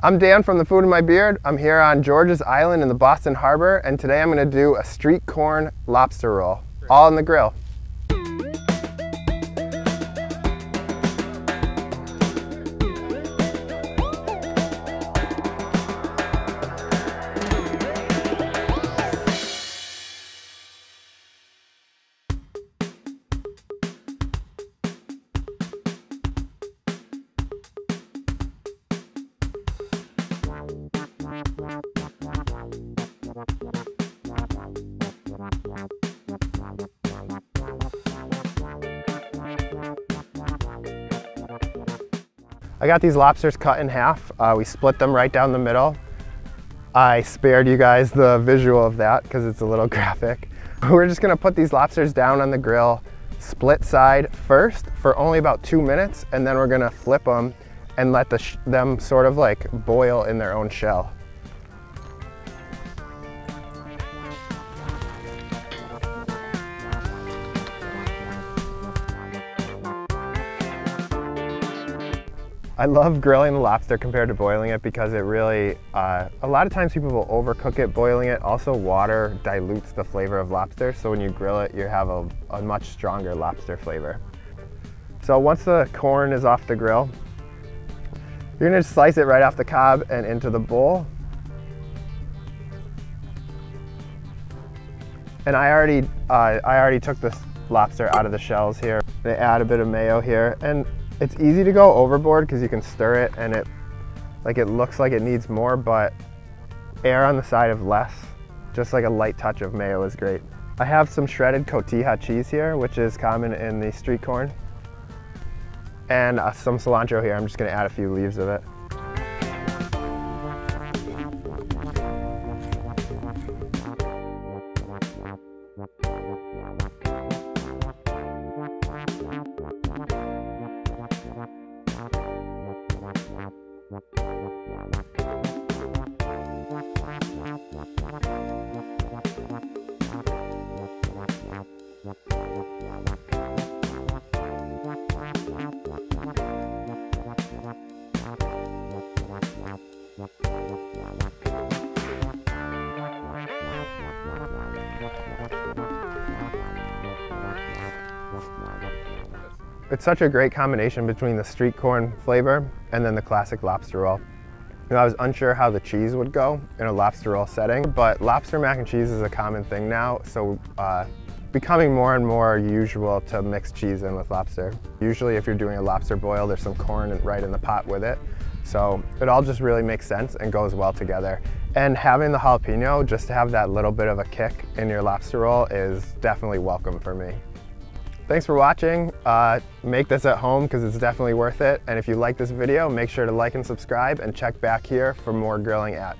I'm Dan from The Food in My Beard. I'm here on George's Island in the Boston Harbor, and today I'm going to do a street corn lobster roll, all on the grill. I got these lobsters cut in half. We split them right down the middle. I spared you guys the visual of that because it's a little graphic. We're just gonna put these lobsters down on the grill, split side first for only about 2 minutes, and then we're gonna flip them and let them sort of like boil in their own shell. I love grilling the lobster compared to boiling it because it really, a lot of times people will overcook it boiling it. Also, water dilutes the flavor of lobster, so when you grill it, you have a much stronger lobster flavor. So once the corn is off the grill, you're gonna slice it right off the cob and into the bowl. And I already took this lobster out of the shells here. I add a bit of mayo here, and it's easy to go overboard because you can stir it and it looks like it needs more, but err on the side of less. Just like a light touch of mayo is great. I have some shredded cotija cheese here, which is common in the street corn. And some cilantro here. I'm just gonna add a few leaves of it. It's such a great combination between the street corn flavor and then the classic lobster roll. You know, I was unsure how the cheese would go in a lobster roll setting, but lobster mac and cheese is a common thing now, so becoming more and more usual to mix cheese in with lobster. Usually if you're doing a lobster boil, there's some corn right in the pot with it. So it all just really makes sense and goes well together. And having the jalapeno, just to have that little bit of a kick in your lobster roll, is definitely welcome for me. Thanks for watching. Make this at home because it's definitely worth it. And if you like this video, make sure to like and subscribe and check back here for more grilling at.